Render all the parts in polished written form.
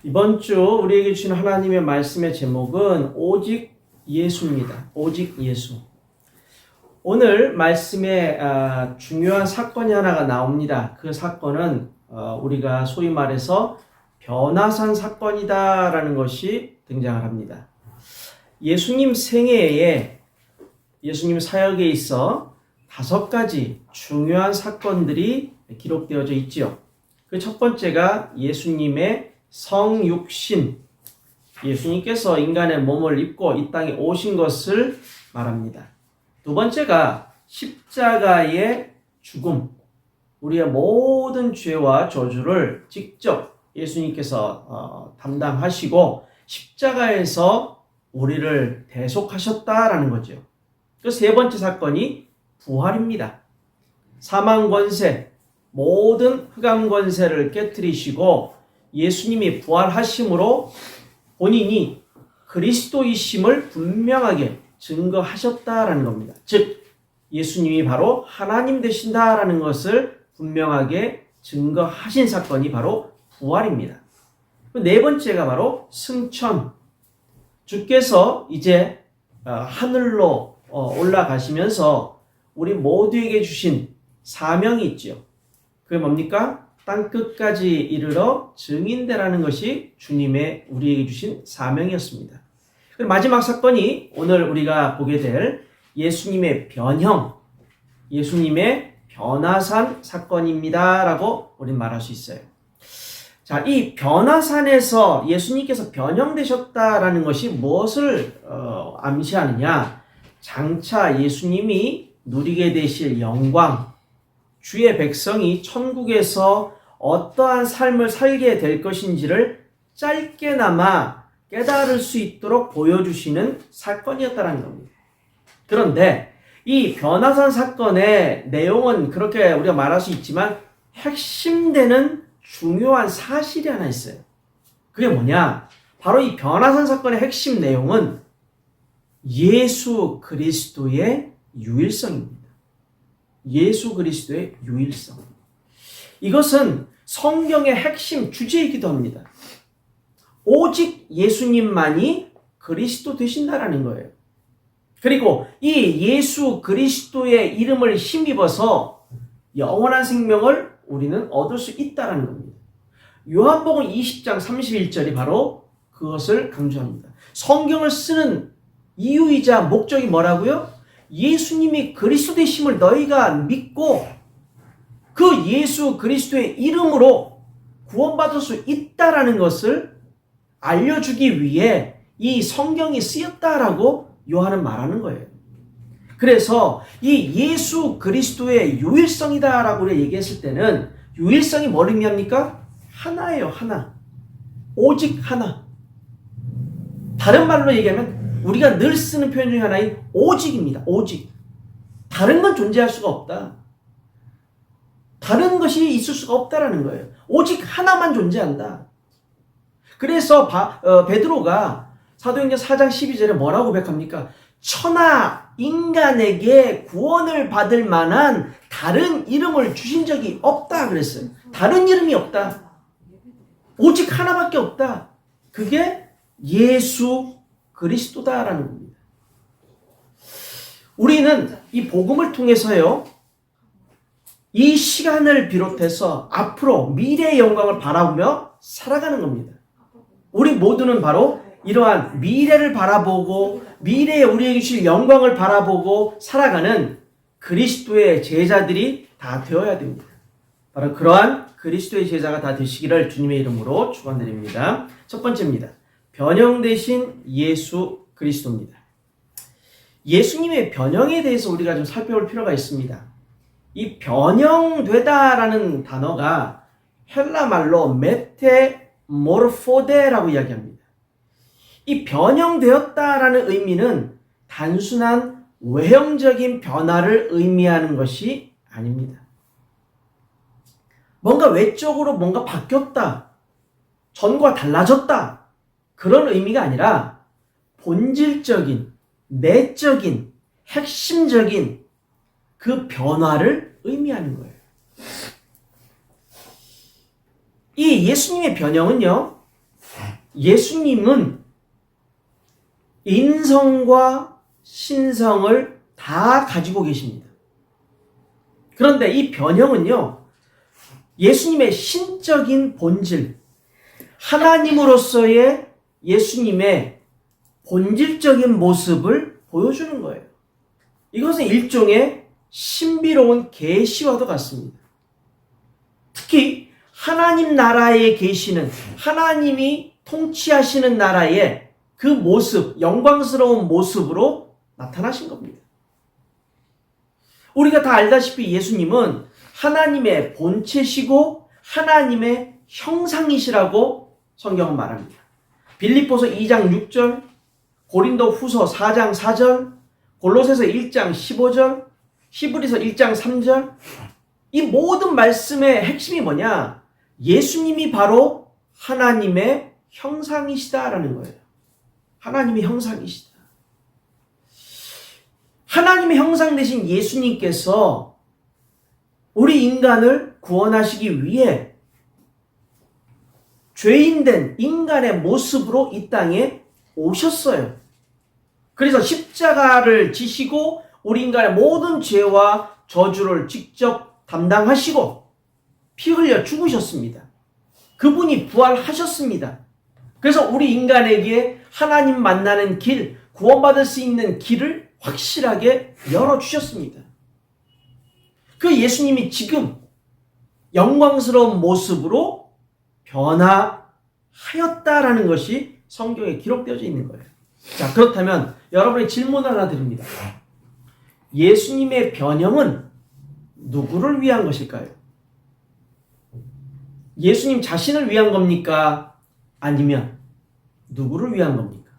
이번 주 우리에게 주신 하나님의 말씀의 제목은 오직 예수입니다. 오직 예수. 오늘 말씀에 중요한 사건이 하나가 나옵니다. 그 사건은 우리가 소위 말해서 변화산 사건이다라는 것이 등장을 합니다. 예수님 생애에 예수님 사역에 있어 5가지 중요한 사건들이 기록되어져 있지요. 그 첫 번째가 예수님의 성육신, 예수님께서 인간의 몸을 입고 이 땅에 오신 것을 말합니다. 두 번째가 십자가의 죽음, 우리의 모든 죄와 저주를 직접 예수님께서 담당하시고 십자가에서 우리를 대속하셨다라는 거죠. 그 세 번째 사건이 부활입니다. 사망 권세, 모든 흑암 권세를 깨뜨리시고 예수님이 부활하심으로 본인이 그리스도이심을 분명하게 증거하셨다라는 겁니다. 즉 예수님이 바로 하나님 되신다라는 것을 분명하게 증거하신 사건이 바로 부활입니다. 네 번째가 바로 승천. 주께서 이제 하늘로 올라가시면서 우리 모두에게 주신 사명이 있죠. 그게 뭡니까? 땅끝까지 이르러 증인되라는 것이 주님의 우리에게 주신 사명이었습니다. 그리고 마지막 사건이 오늘 우리가 보게 될 예수님의 변형, 예수님의 변화산 사건입니다라고 우리는 말할 수 있어요. 자, 이 변화산에서 예수님께서 변형되셨다라는 것이 무엇을 암시하느냐? 장차 예수님이 누리게 되실 영광, 주의 백성이 천국에서 어떠한 삶을 살게 될 것인지를 짧게나마 깨달을 수 있도록 보여주시는 사건이었다는 겁니다. 그런데 이 변화산 사건의 내용은 그렇게 우리가 말할 수 있지만 핵심되는 중요한 사실이 하나 있어요. 그게 뭐냐? 바로 이 변화산 사건의 핵심 내용은 예수 그리스도의 유일성입니다. 예수 그리스도의 유일성. 이것은 성경의 핵심 주제이기도 합니다. 오직 예수님만이 그리스도 되신다라는 거예요. 그리고 이 예수 그리스도의 이름을 힘입어서 영원한 생명을 우리는 얻을 수 있다라는 겁니다. 요한복음 20장 31절이 바로 그것을 강조합니다. 성경을 쓰는 이유이자 목적이 뭐라고요? 예수님이 그리스도 되심을 너희가 믿고 그 예수 그리스도의 이름으로 구원받을 수 있다라는 것을 알려주기 위해 이 성경이 쓰였다라고 요한은 말하는 거예요. 그래서 이 예수 그리스도의 유일성이다라고 우리가 얘기했을 때는 유일성이 뭘 의미합니까? 하나예요, 하나. 오직 하나. 다른 말로 얘기하면 우리가 늘 쓰는 표현 중에 하나인 오직입니다. 오직. 다른 건 존재할 수가 없다. 다른 것이 있을 수가 없다라는 거예요. 오직 하나만 존재한다. 그래서 베드로가 사도행전 4장 12절에 뭐라고 고백합니까? 천하 인간에게 구원을 받을 만한 다른 이름을 주신 적이 없다 그랬어요. 다른 이름이 없다. 오직 하나밖에 없다. 그게 예수 그리스도다라는 겁니다. 우리는 이 복음을 통해서요, 이 시간을 비롯해서 앞으로 미래의 영광을 바라보며 살아가는 겁니다. 우리 모두는 바로 이러한 미래를 바라보고 미래에 우리에게 주실 영광을 바라보고 살아가는 그리스도의 제자들이 다 되어야 됩니다. 바로 그러한 그리스도의 제자가 다 되시기를 주님의 이름으로 축원드립니다. 첫 번째입니다. 변형되신 예수 그리스도입니다. 예수님의 변형에 대해서 우리가 좀 살펴볼 필요가 있습니다. 이 변형되다라는 단어가 헬라 말로 메테모르포데라고 이야기합니다. 이 변형되었다라는 의미는 단순한 외형적인 변화를 의미하는 것이 아닙니다. 뭔가 외적으로 뭔가 바뀌었다, 전과 달라졌다, 그런 의미가 아니라 본질적인, 내적인, 핵심적인 그 변화를 의미하는 거예요. 이 예수님의 변형은요, 예수님은 인성과 신성을 다 가지고 계십니다. 그런데 이 변형은요, 예수님의 신적인 본질, 하나님으로서의 예수님의 본질적인 모습을 보여주는 거예요. 이것은 일종의 신비로운 계시와도 같습니다. 특히 하나님 나라에 계시는, 하나님이 통치하시는 나라의 그 모습, 영광스러운 모습으로 나타나신 겁니다. 우리가 다 알다시피 예수님은 하나님의 본체시고 하나님의 형상이시라고 성경은 말합니다. 빌립보서 2장 6절, 고린도 후서 4장 4절, 골로새서 1장 15절, 히브리서 1장 3절, 이 모든 말씀의 핵심이 뭐냐? 예수님이 바로 하나님의 형상이시다라는 거예요. 하나님의 형상이시다. 하나님의 형상 되신 예수님께서 우리 인간을 구원하시기 위해 죄인된 인간의 모습으로 이 땅에 오셨어요. 그래서 십자가를 지시고 우리 인간의 모든 죄와 저주를 직접 담당하시고 피 흘려 죽으셨습니다. 그분이 부활하셨습니다. 그래서 우리 인간에게 하나님 만나는 길, 구원받을 수 있는 길을 확실하게 열어주셨습니다. 그 예수님이 지금 영광스러운 모습으로 변화하였다라는 것이 성경에 기록되어져 있는 거예요. 자, 그렇다면 여러분의 질문 하나 드립니다. 예수님의 변형은 누구를 위한 것일까요? 예수님 자신을 위한 겁니까? 아니면 누구를 위한 겁니까?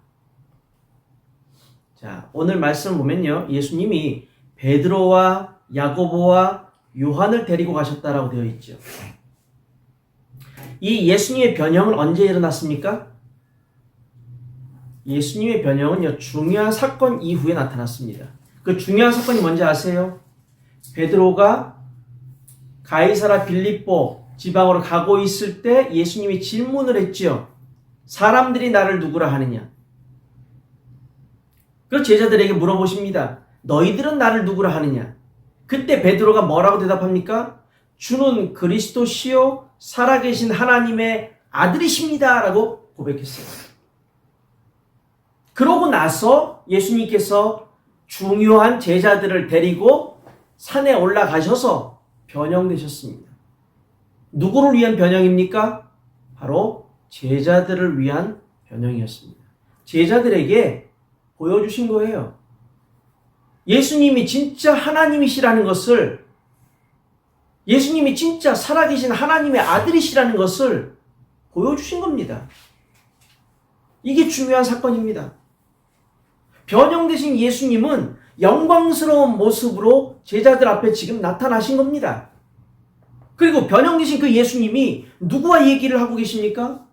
자, 오늘 말씀을 보면요, 예수님이 베드로와 야고보와 요한을 데리고 가셨다라고 되어 있죠. 이 예수님의 변형은 언제 일어났습니까? 예수님의 변형은요, 중요한 사건 이후에 나타났습니다. 그 중요한 사건이 뭔지 아세요? 베드로가 가이사라 빌립보 지방으로 가고 있을 때 예수님이 질문을 했지요. 사람들이 나를 누구라 하느냐? 그 제자들에게 물어보십니다. 너희들은 나를 누구라 하느냐? 그때 베드로가 뭐라고 대답합니까? 주는 그리스도시요 살아계신 하나님의 아들이십니다 라고 고백했어요. 그러고 나서 예수님께서 중요한 제자들을 데리고 산에 올라가셔서 변형되셨습니다. 누구를 위한 변형입니까? 바로 제자들을 위한 변형이었습니다. 제자들에게 보여주신 거예요. 예수님이 진짜 하나님이시라는 것을, 예수님이 진짜 살아계신 하나님의 아들이시라는 것을 보여주신 겁니다. 이게 중요한 사건입니다. 변형되신 예수님은 영광스러운 모습으로 제자들 앞에 지금 나타나신 겁니다. 그리고 변형되신 그 예수님이 누구와 얘기를 하고 계십니까?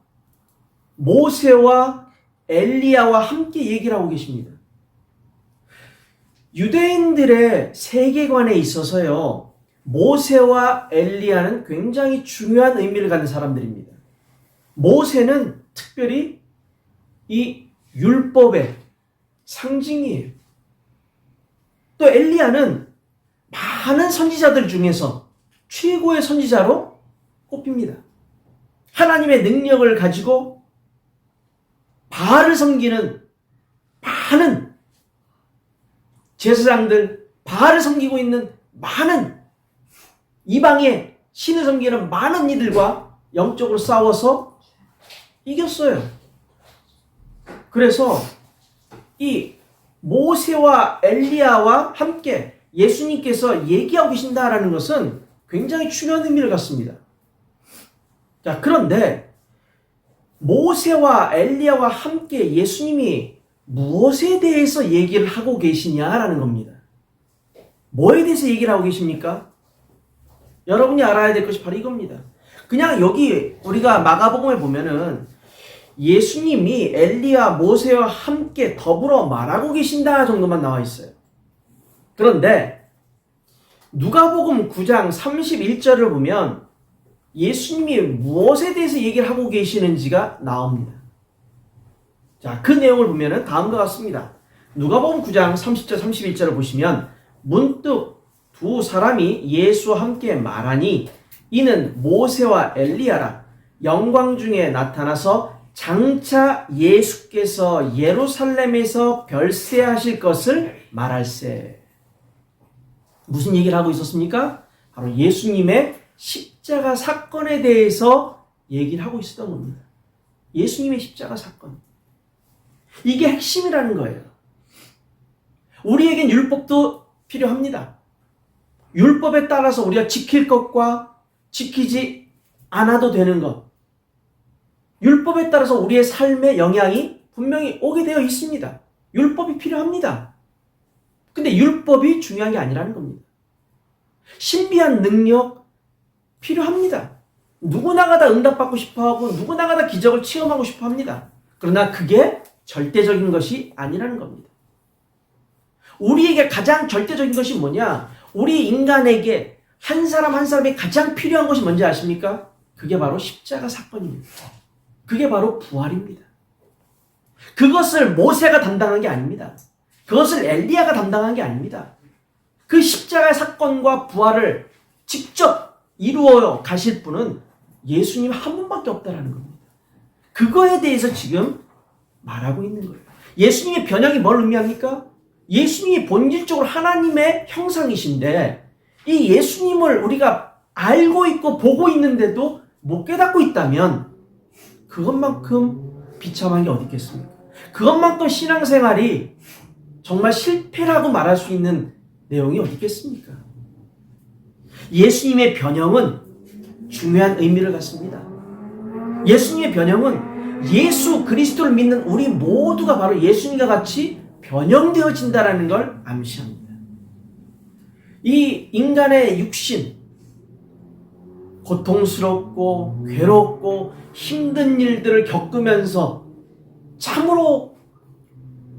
모세와 엘리야와 함께 얘기를 하고 계십니다. 유대인들의 세계관에 있어서요, 모세와 엘리야는 굉장히 중요한 의미를 갖는 사람들입니다. 모세는 특별히 이 율법의 상징이에요. 또 엘리야는 많은 선지자들 중에서 최고의 선지자로 꼽힙니다. 하나님의 능력을 가지고 바알을 섬기는 많은 제사장들, 바알을 섬기고 있는 많은 이방의 신을 섬기는 많은 이들과 영적으로 싸워서 이겼어요. 그래서 이 모세와 엘리야와 함께 예수님께서 얘기하고 계신다라는 것은 굉장히 중요한 의미를 갖습니다. 자, 그런데 모세와 엘리야와 함께 예수님이 무엇에 대해서 얘기를 하고 계시냐라는 겁니다. 뭐에 대해서 얘기를 하고 계십니까? 여러분이 알아야 될 것이 바로 이겁니다. 그냥 여기 우리가 마가복음에 보면은 예수님이 엘리야, 모세와 함께 더불어 말하고 계신다 정도만 나와 있어요. 그런데 누가복음 9장 31절을 보면 예수님이 무엇에 대해서 얘기를 하고 계시는지가 나옵니다. 자, 그 내용을 보면은 다음과 같습니다. 누가복음 9장 30절 31절을 보시면 문득 두 사람이 예수와 함께 말하니 이는 모세와 엘리야라. 영광 중에 나타나서 장차 예수께서 예루살렘에서 별세하실 것을 말할세. 무슨 얘기를 하고 있었습니까? 바로 예수님의 십자가 사건에 대해서 얘기를 하고 있었던 겁니다. 예수님의 십자가 사건. 이게 핵심이라는 거예요. 우리에겐 율법도 필요합니다. 율법에 따라서 우리가 지킬 것과 지키지 않아도 되는 것. 율법에 따라서 우리의 삶에 영향이 분명히 오게 되어 있습니다. 율법이 필요합니다. 근데 율법이 중요한 게 아니라는 겁니다. 신비한 능력 필요합니다. 누구나가 다 응답받고 싶어하고 누구나가 다 기적을 체험하고 싶어합니다. 그러나 그게 절대적인 것이 아니라는 겁니다. 우리에게 가장 절대적인 것이 뭐냐? 우리 인간에게 한 사람 한 사람이 가장 필요한 것이 뭔지 아십니까? 그게 바로 십자가 사건입니다. 그게 바로 부활입니다. 그것을 모세가 담당한 게 아닙니다. 그것을 엘리야가 담당한 게 아닙니다. 그 십자가 사건과 부활을 직접 이루어 가실 분은 예수님 한 분밖에 없다라는 겁니다. 그거에 대해서 지금 말하고 있는 거예요. 예수님의 변형이 뭘 의미합니까? 예수님이 본질적으로 하나님의 형상이신데 이 예수님을 우리가 알고 있고 보고 있는데도 못 깨닫고 있다면 그것만큼 비참한 게 어디 있겠습니까? 그것만큼 신앙생활이 정말 실패라고 말할 수 있는 내용이 어디 있겠습니까? 예수님의 변형은 중요한 의미를 갖습니다. 예수님의 변형은 예수 그리스도를 믿는 우리 모두가 바로 예수님과 같이 변형되어진다는 걸 암시합니다. 이 인간의 육신, 고통스럽고 괴롭고 힘든 일들을 겪으면서 참으로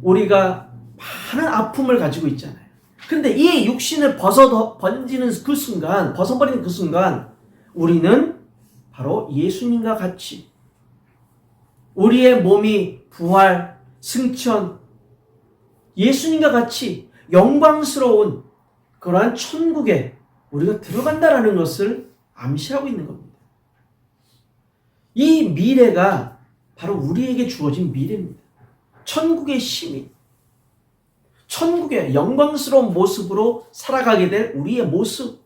우리가 많은 아픔을 가지고 있잖아요. 근데 이 육신을 벗어버리는 그 순간 우리는 바로 예수님과 같이 우리의 몸이 부활, 승천, 예수님과 같이 영광스러운 그러한 천국에 우리가 들어간다라는 것을 암시하고 있는 겁니다. 이 미래가 바로 우리에게 주어진 미래입니다. 천국의 시민, 천국의 영광스러운 모습으로 살아가게 될 우리의 모습,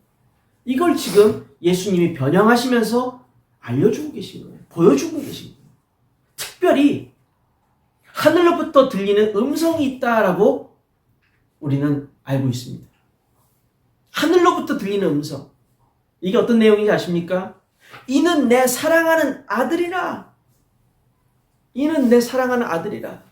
이걸 지금 예수님이 변형하시면서 알려주고 계신 거예요. 보여주고 계신 거예요. 특별히 하늘로부터 들리는 음성이 있다라고 우리는 알고 있습니다. 하늘로부터 들리는 음성. 이게 어떤 내용인지 아십니까? 이는 내 사랑하는 아들이라. 이는 내 사랑하는 아들이라.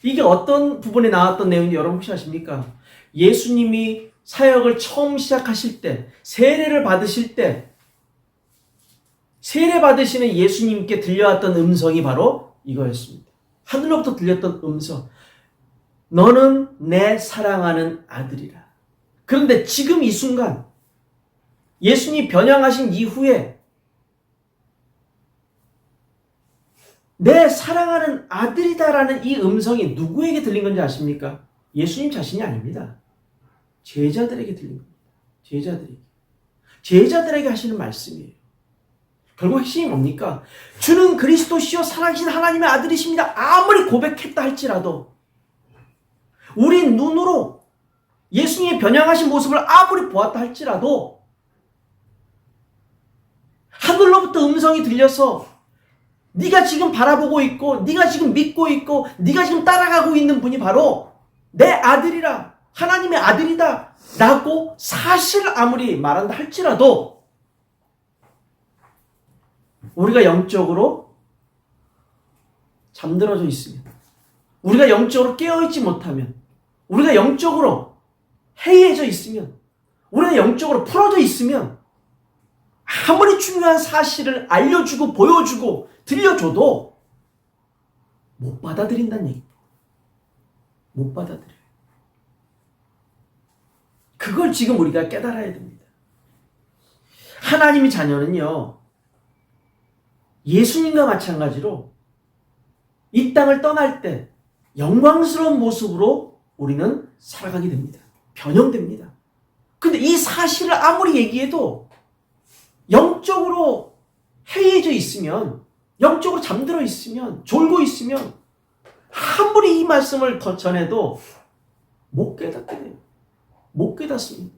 이게 어떤 부분에 나왔던 내용인지 여러분 혹시 아십니까? 예수님이 사역을 처음 시작하실 때, 세례를 받으실 때, 세례 받으시는 예수님께 들려왔던 음성이 바로 이거였습니다. 하늘로부터 들렸던 음성. 너는 내 사랑하는 아들이라. 그런데 지금 이 순간 예수님이 변형하신 이후에 내 사랑하는 아들이다라는 이 음성이 누구에게 들린 건지 아십니까? 예수님 자신이 아닙니다. 제자들에게 들린 겁니다. 제자들에게 하시는 말씀이에요. 결국 핵심이 뭡니까? 주는 그리스도시요 살아계신 하나님의 아들이십니다. 아무리 고백했다 할지라도 우리 눈으로 예수님이 변형하신 모습을 아무리 보았다 할지라도 하늘로부터 음성이 들려서 네가 지금 바라보고 있고 네가 지금 믿고 있고 네가 지금 따라가고 있는 분이 바로 내 아들이라, 하나님의 아들이다 라고 사실 아무리 말한다 할지라도 우리가 영적으로 잠들어져 있으면, 우리가 영적으로 깨어있지 못하면, 우리가 영적으로 해이해져 있으면, 우리가 영적으로 풀어져 있으면 아무리 중요한 사실을 알려주고 보여주고 들려줘도 못 받아들인다는 얘기입니다. 못 받아들여요. 그걸 지금 우리가 깨달아야 됩니다. 하나님의 자녀는요, 예수님과 마찬가지로 이 땅을 떠날 때 영광스러운 모습으로 우리는 살아가게 됩니다. 변형됩니다. 근데 이 사실을 아무리 얘기해도 영적으로 해이해져 있으면, 영적으로 잠들어 있으면, 졸고 있으면 아무리 이 말씀을 더 전해도 못 깨닫게 돼요. 못 깨닫습니다.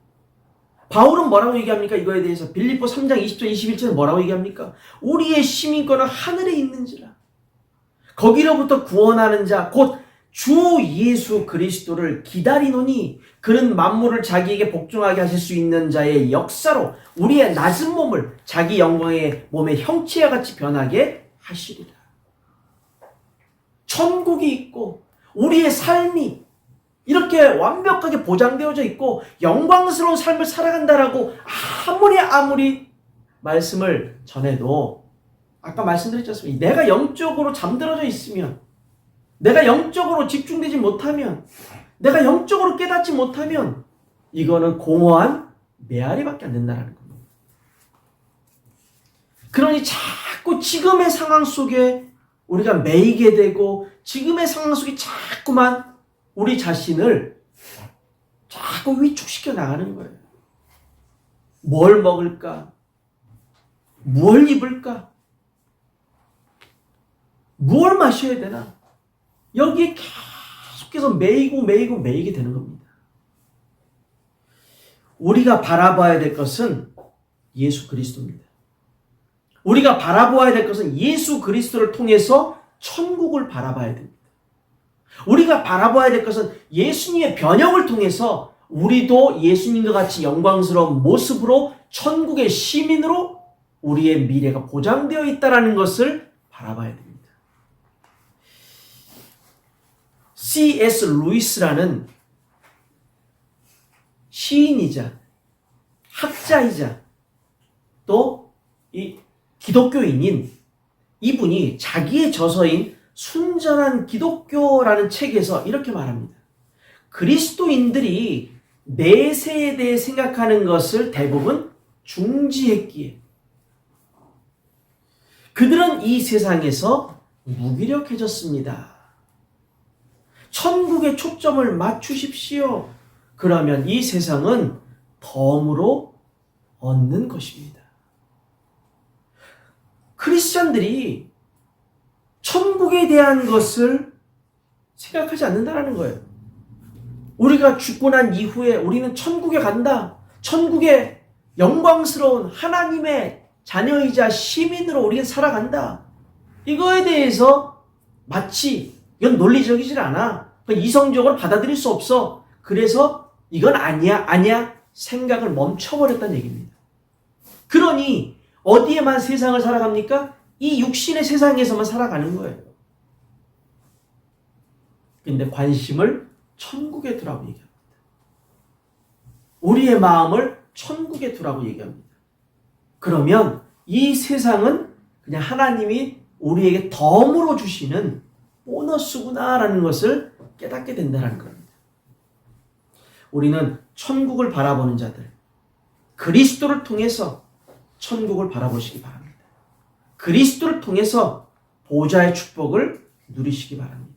바울은 뭐라고 얘기합니까? 이거에 대해서 빌립보 3장 20절 21절에 뭐라고 얘기합니까? 우리의 시민권은 하늘에 있는지라. 거기로부터 구원하는 자 곧 주 예수 그리스도를 기다리노니 그는 만물을 자기에게 복종하게 하실 수 있는 자의 역사로 우리의 낮은 몸을 자기 영광의 몸의 형체와 같이 변하게 하시리라. 천국이 있고 우리의 삶이 이렇게 완벽하게 보장되어져 있고 영광스러운 삶을 살아간다라고 아무리 말씀을 전해도, 아까 말씀드렸지 않습니까? 내가 영적으로 잠들어져 있으면, 내가 영적으로 집중되지 못하면, 내가 영적으로 깨닫지 못하면 이거는 공허한 메아리밖에 안 된다는 겁니다. 그러니 자꾸 지금의 상황 속에 우리가 매이게 되고 지금의 상황 속에 자꾸만 우리 자신을 자꾸 위축시켜 나가는 거예요. 뭘 먹을까? 뭘 입을까? 뭘 마셔야 되나? 여기에 계속해서 매이게 되는 겁니다. 우리가 바라봐야 될 것은 예수 그리스도입니다. 우리가 바라보아야 될 것은 예수 그리스도를 통해서 천국을 바라봐야 됩니다. 우리가 바라봐야 될 것은 예수님의 변형을 통해서 우리도 예수님과 같이 영광스러운 모습으로 천국의 시민으로 우리의 미래가 보장되어 있다는 것을 바라봐야 됩니다. C.S. 루이스라는 시인이자 학자이자 또 이 기독교인인 이분이 자기의 저서인 순전한 기독교라는 책에서 이렇게 말합니다. 그리스도인들이 내세에 대해 생각하는 것을 대부분 중지했기에 그들은 이 세상에서 무기력해졌습니다. 천국에 초점을 맞추십시오. 그러면 이 세상은 덤으로 얻는 것입니다. 크리스찬들이 천국에 대한 것을 생각하지 않는다는 거예요. 우리가 죽고 난 이후에 우리는 천국에 간다. 천국에 영광스러운 하나님의 자녀이자 시민으로 우리는 살아간다. 이거에 대해서 마치 이건 논리적이질 않아. 이성적으로 받아들일 수 없어. 그래서 이건 아니야 생각을 멈춰버렸다는 얘기입니다. 그러니 어디에만 세상을 살아갑니까? 이 육신의 세상에서만 살아가는 거예요. 근데 관심을 천국에 두라고 얘기합니다. 우리의 마음을 천국에 두라고 얘기합니다. 그러면 이 세상은 그냥 하나님이 우리에게 덤으로 주시는 보너스구나라는 것을 깨닫게 된다는 겁니다. 우리는 천국을 바라보는 자들, 그리스도를 통해서 천국을 바라보시기 바랍니다. 그리스도를 통해서 보좌의 축복을 누리시기 바랍니다.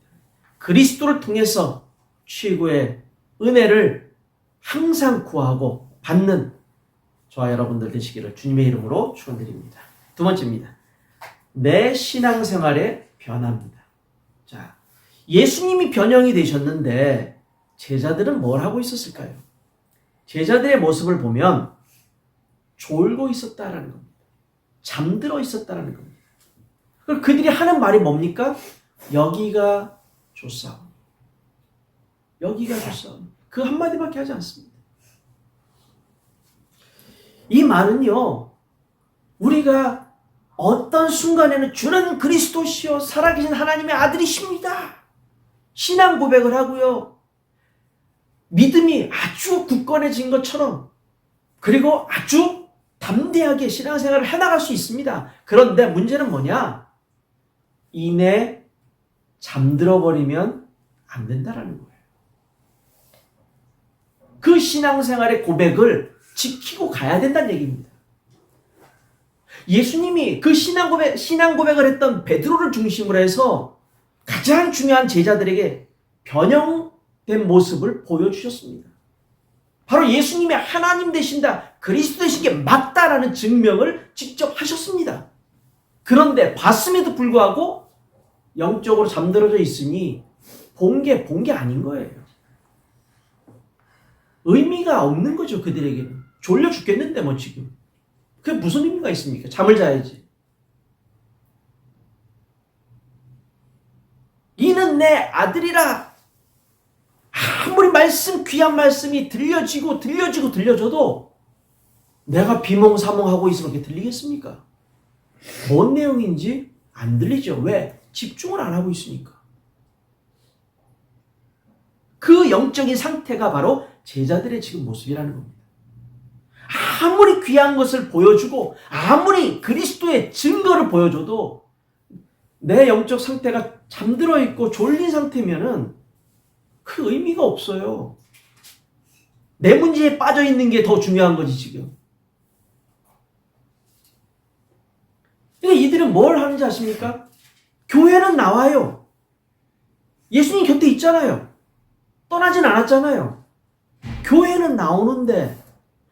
그리스도를 통해서 최고의 은혜를 항상 구하고 받는 저와 여러분들 되시기를 주님의 이름으로 축원드립니다. 두 번째입니다. 내 신앙생활의 변화입니다. 자, 예수님이 변형이 되셨는데 제자들은 뭘 하고 있었을까요? 제자들의 모습을 보면 졸고 있었다라는 겁니다. 잠들어 있었다라는 겁니다. 그럼 그들이 하는 말이 뭡니까? 여기가 좋사오니. 여기가 좋사오니. 그 한마디밖에 하지 않습니다. 이 말은요, 우리가 어떤 순간에는 주는 그리스도시요 살아계신 하나님의 아들이십니다. 신앙 고백을 하고요. 믿음이 아주 굳건해진 것처럼 그리고 아주 담대하게 신앙생활을 해나갈 수 있습니다. 그런데 문제는 뭐냐? 이내 잠들어 버리면 안 된다라는 거예요. 그 신앙생활의 고백을 지키고 가야 된다는 얘기입니다. 예수님이 그 신앙 고백을 했던 베드로를 중심으로 해서 가장 중요한 제자들에게 변형된 모습을 보여주셨습니다. 바로 예수님이 하나님 되신다, 그리스도 되신 게 맞다라는 증명을 직접 하셨습니다. 그런데 봤음에도 불구하고 영적으로 잠들어져 있으니 본 게 아닌 거예요. 의미가 없는 거죠, 그들에게는. 졸려 죽겠는데 뭐 지금. 그게 무슨 의미가 있습니까? 잠을 자야지. 이는 내 아들이라. 아무리 귀한 말씀이 들려져도 내가 비몽사몽하고 있으면 그렇게 들리겠습니까? 뭔 내용인지 안 들리죠. 왜? 집중을 안 하고 있으니까. 그 영적인 상태가 바로 제자들의 지금 모습이라는 겁니다. 아무리 귀한 것을 보여주고 아무리 그리스도의 증거를 보여줘도 내 영적 상태가 잠들어 있고 졸린 상태면은 그 의미가 없어요. 내 문제에 빠져 있는 게 더 중요한 거지 지금. 그러니까 이들은 뭘 하는지 아십니까? 교회는 나와요. 예수님 곁에 있잖아요. 떠나진 않았잖아요. 교회는 나오는데,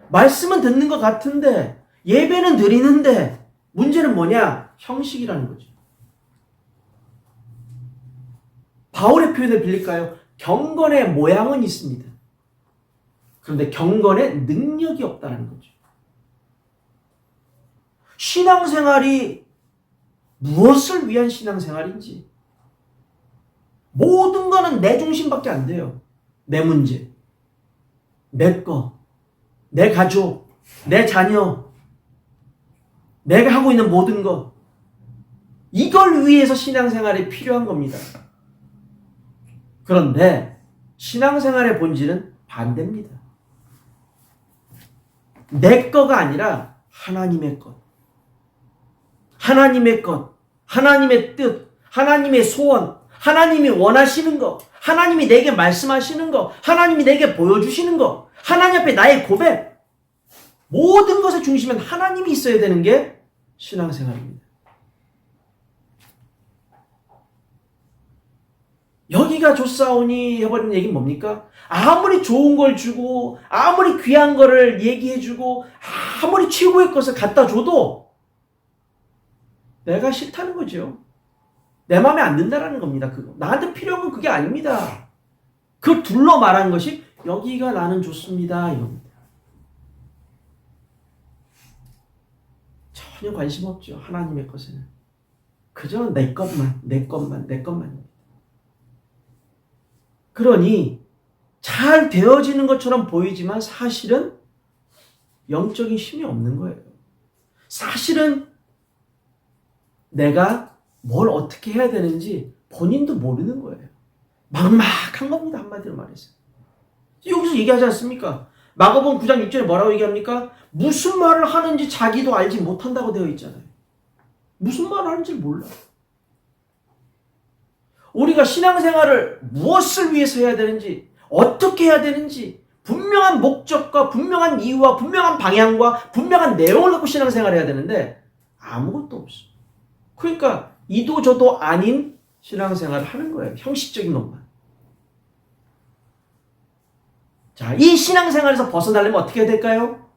말씀은 듣는 것 같은데, 예배는 드리는데, 문제는 뭐냐? 형식이라는 거죠. 바울의 표현을 빌릴까요? 경건의 모양은 있습니다. 그런데 경건의 능력이 없다는 거죠. 신앙생활이 무엇을 위한 신앙생활인지, 모든 거는 내 중심밖에 안 돼요. 내 문제, 내 거, 내 가족, 내 자녀, 내가 하고 있는 모든 것, 이걸 위해서 신앙생활이 필요한 겁니다. 그런데 신앙생활의 본질은 반대입니다. 내 거가 아니라 하나님의 것, 하나님의 것, 하나님의 뜻, 하나님의 소원, 하나님이 원하시는 거, 하나님이 내게 말씀하시는 거, 하나님이 내게 보여주시는 거, 하나님 앞에 나의 고백, 모든 것의 중심엔 하나님이 있어야 되는 게 신앙생활입니다. 여기가 좋사오니 해버리는 얘기는 뭡니까? 아무리 좋은 걸 주고 아무리 귀한 거를 얘기해주고 아무리 최고의 것을 갖다 줘도 내가 싫다는 거죠. 내 마음에 안 든다라는 겁니다. 그거. 나한테 필요한 건 그게 아닙니다. 그걸 둘러 말한 것이 여기가 나는 좋습니다 이겁니다. 전혀 관심 없죠. 하나님의 것에는. 그저 내 것만. 그러니 잘 되어지는 것처럼 보이지만 사실은 영적인 힘이 없는 거예요. 사실은 내가 뭘 어떻게 해야 되는지 본인도 모르는 거예요. 막막한 겁니다. 한마디로 말해서. 여기서 얘기하지 않습니까? 마가복음 9장 6절에 뭐라고 얘기합니까? 무슨 말을 하는지 자기도 알지 못한다고 되어 있잖아요. 무슨 말을 하는지 몰라. 우리가 신앙생활을 무엇을 위해서 해야 되는지, 어떻게 해야 되는지 분명한 목적과 분명한 이유와 분명한 방향과 분명한 내용을 갖고 신앙생활을 해야 되는데 아무것도 없어. 그러니까 이도 저도 아닌 신앙생활을 하는 거예요. 형식적인 것만. 자, 이 신앙생활에서 벗어나려면 어떻게 해야 될까요?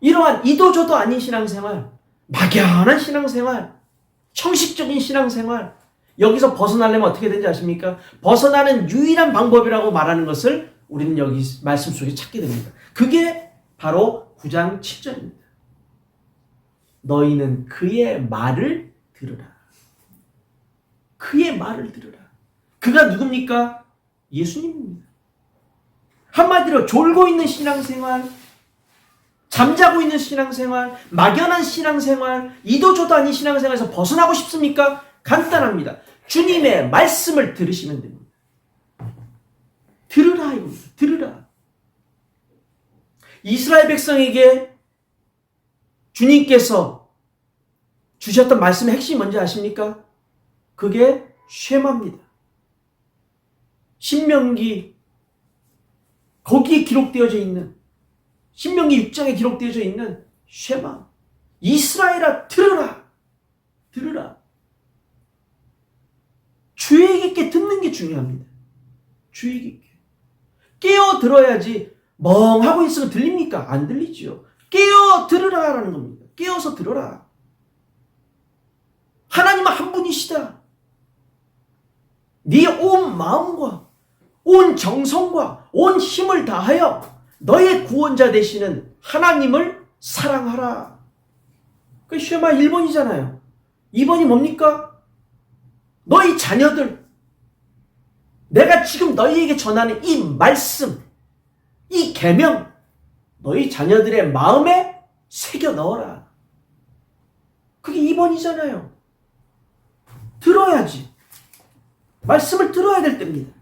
이러한 이도 저도 아닌 신앙생활, 막연한 신앙생활, 형식적인 신앙생활, 여기서 벗어나려면 어떻게 되는지 아십니까? 벗어나는 유일한 방법이라고 말하는 것을 우리는 여기 말씀 속에 찾게 됩니다. 그게 바로 9장 7절입니다. 너희는 그의 말을 들으라. 그의 말을 들으라. 그가 누굽니까? 예수님입니다. 한마디로 졸고 있는 신앙생활, 잠자고 있는 신앙생활, 막연한 신앙생활, 이도 저도 아닌 신앙생활에서 벗어나고 싶습니까? 간단합니다. 주님의 말씀을 들으시면 됩니다. 들으라 이겁니다. 들으라. 이스라엘 백성에게 주님께서 주셨던 말씀의 핵심이 뭔지 아십니까? 그게 쉐마입니다. 신명기 거기에 기록되어져 있는 신명기 6장에 기록되어져 있는 쉐마. 이스라엘아 들으라. 들으라. 주의 깊게 듣는 게 중요합니다. 주의 깊게. 깨어 들어야지. 멍하고 있으면 들립니까? 안 들리지요. 깨어 들으라라는 겁니다. 깨어서 들어라. 하나님은 한 분이시다. 네 온 마음과 온 정성과 온 힘을 다하여 너의 구원자 되시는 하나님을 사랑하라. 그 쉐마 1번이잖아요. 2번이 뭡니까? 너희 자녀들, 내가 지금 너희에게 전하는 이 말씀, 이 계명, 너희 자녀들의 마음에 새겨 넣어라. 그게 2번이잖아요. 들어야지. 말씀을 들어야 될 때입니다.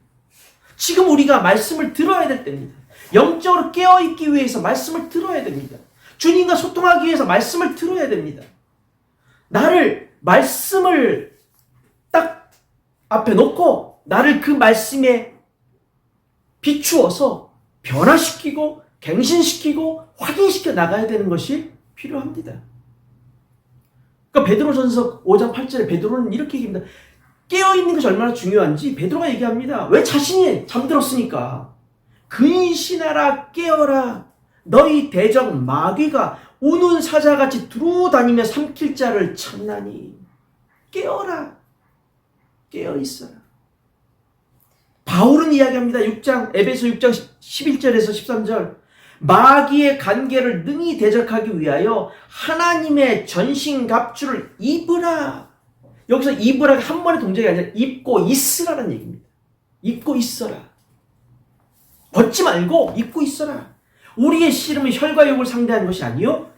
지금 우리가 말씀을 들어야 될 때입니다. 영적으로 깨어있기 위해서 말씀을 들어야 됩니다. 주님과 소통하기 위해서 말씀을 들어야 됩니다. 나를 말씀을 딱 앞에 놓고 나를 그 말씀에 비추어서 변화시키고 갱신시키고 확인시켜 나가야 되는 것이 필요합니다. 그러니까 베드로전서 5장 8절에 베드로는 이렇게 얘기합니다. 깨어있는 것이 얼마나 중요한지 베드로가 얘기합니다. 왜? 자신이 잠들었으니까. 근신하라 깨어라. 너희 대적 마귀가 우는 사자같이 두루다니며 삼킬 자를 찾나니. 깨어라. 깨어있어라. 바울은 이야기합니다. 에베소 6장 11절에서 13절. 마귀의 간계를 능히 대적하기 위하여 하나님의 전신갑주를 입으라. 여기서 입으라가 한 번의 동작이 아니라 입고 있으라는 얘기입니다. 입고 있어라. 벗지 말고 입고 있어라. 우리의 씨름은 혈과 육을 상대하는 것이 아니요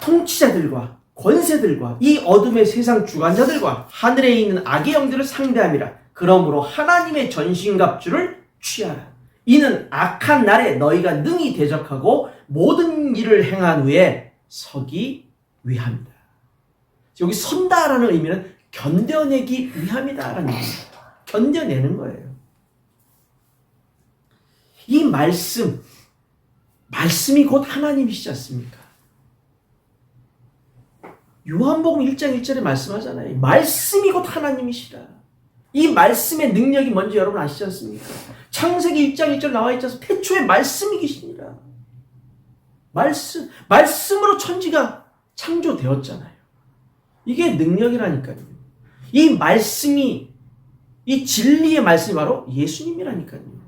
통치자들과 권세들과 이 어둠의 세상 주관자들과 하늘에 있는 악의 영들을 상대함이라. 그러므로 하나님의 전신갑주를 취하라. 이는 악한 날에 너희가 능히 대적하고 모든 일을 행한 후에 서기 위함이다. 여기 선다라는 의미는 견뎌내기 위함이다라는 얘기입니다. 견뎌내는 거예요. 이 말씀이 곧 하나님이시지 않습니까? 요한복음 1장 1절에 말씀하잖아요. 말씀이 곧 하나님이시라. 이 말씀의 능력이 뭔지 여러분 아시지 않습니까? 창세기 1장 1절 나와 있지 않습니까? 태초에 말씀이 계시니라. 말씀으로 천지가 창조되었잖아요. 이게 능력이라니까요. 이 말씀이, 이 진리의 말씀이 바로 예수님이라니까요.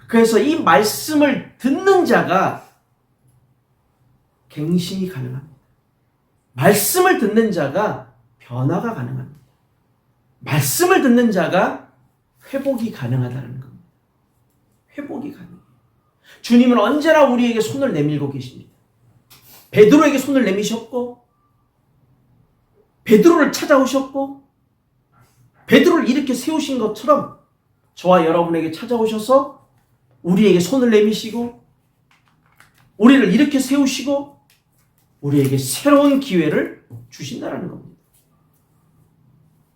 그래서 이 말씀을 듣는 자가 갱신이 가능합니다. 말씀을 듣는 자가 변화가 가능합니다. 말씀을 듣는 자가 회복이 가능하다는 겁니다. 회복이 가능해요. 주님은 언제나 우리에게 손을 내밀고 계십니다. 베드로에게 손을 내미셨고 베드로를 찾아오셨고 베드로를 이렇게 세우신 것처럼 저와 여러분에게 찾아오셔서 우리에게 손을 내미시고 우리를 이렇게 세우시고 우리에게 새로운 기회를 주신다는 겁니다.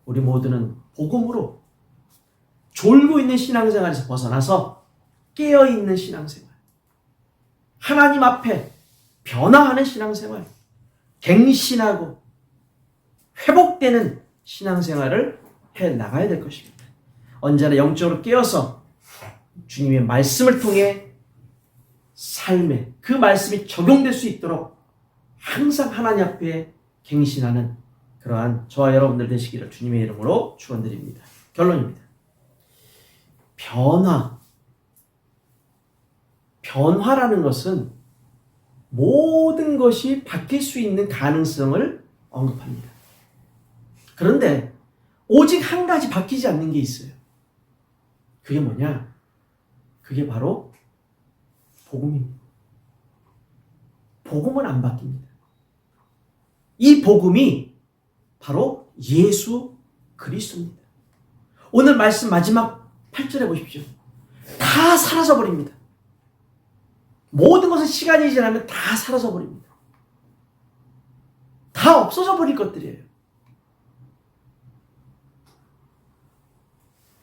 우리 모두는 복음으로 졸고 있는 신앙생활에서 벗어나서 깨어있는 신앙생활, 하나님 앞에 변화하는 신앙생활, 갱신하고 회복되는 신앙생활을 해나가야 될 것입니다. 언제나 영적으로 깨어서 주님의 말씀을 통해 삶에 그 말씀이 적용될 수 있도록 항상 하나님 앞에 갱신하는 그러한 저와 여러분들 되시기를 주님의 이름으로 축원드립니다. 결론입니다. 변화라는 것은 모든 것이 바뀔 수 있는 가능성을 언급합니다. 그런데 오직 한 가지 바뀌지 않는 게 있어요. 그게 뭐냐? 그게 바로 복음입니다. 복음은 안 바뀝니다. 이 복음이 바로 예수 그리스도입니다. 오늘 말씀 마지막 8절에 보십시오. 다 사라져버립니다. 모든 것은 시간이 지나면 다 사라져버립니다. 다 없어져 버릴 것들이에요.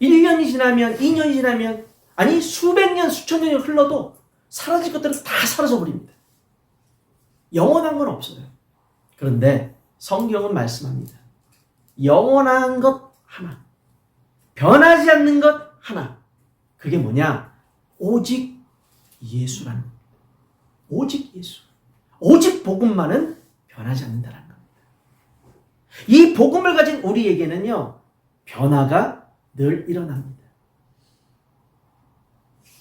1년이 지나면 2년이 지나면 아니 수백 년 수천 년이 흘러도 사라질 것들은 다 사라져 버립니다. 영원한 건 없어요. 그런데 성경은 말씀합니다. 영원한 것 하나, 변하지 않는 것 하나. 그게 뭐냐? 오직 예수라는 겁니다. 오직 예수. 오직 복음만은 변하지 않는다는 겁니다. 이 복음을 가진 우리에게는요, 변화가 늘 일어납니다.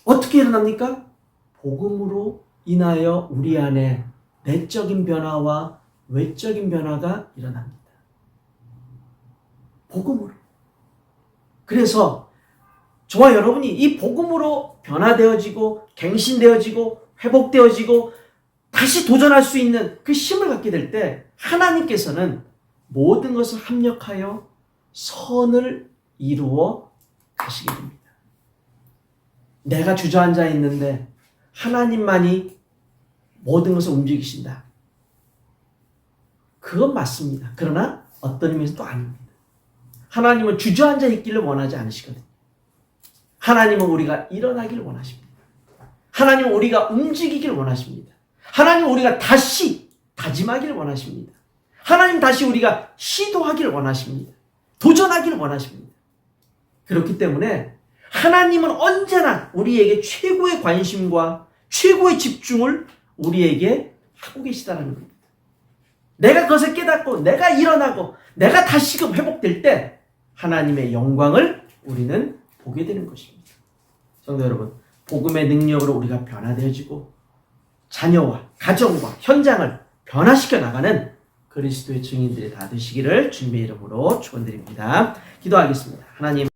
어떻게 일어납니까? 복음으로 인하여 우리 안에 내적인 변화와 외적인 변화가 일어납니다. 복음으로. 그래서 저와 여러분이 이 복음으로 변화되어지고 갱신되어지고 회복되어지고 다시 도전할 수 있는 그 힘을 갖게 될 때 하나님께서는 모든 것을 합력하여 선을 이루어 가시게 됩니다. 내가 주저앉아 있는데 하나님만이 모든 것을 움직이신다. 그건 맞습니다. 그러나 어떤 의미에서 또 아닙니다. 하나님은 주저앉아 있기를 원하지 않으시거든요. 하나님은 우리가 일어나기를 원하십니다. 하나님은 우리가 움직이기를 원하십니다. 하나님은 우리가 다시 다짐하기를 원하십니다. 하나님 다시 우리가 시도하기를 원하십니다. 도전하기를 원하십니다. 그렇기 때문에 하나님은 언제나 우리에게 최고의 관심과 최고의 집중을 우리에게 하고 계시다는 겁니다. 내가 그것을 깨닫고 내가 일어나고 내가 다시금 회복될 때 하나님의 영광을 우리는 보게 되는 것입니다. 성도 여러분, 복음의 능력으로 우리가 변화되어지고 자녀와 가정과 현장을 변화시켜 나가는 그리스도의 증인들이 다 되시기를 주님의 이름으로 축원드립니다. 기도하겠습니다. 하나님,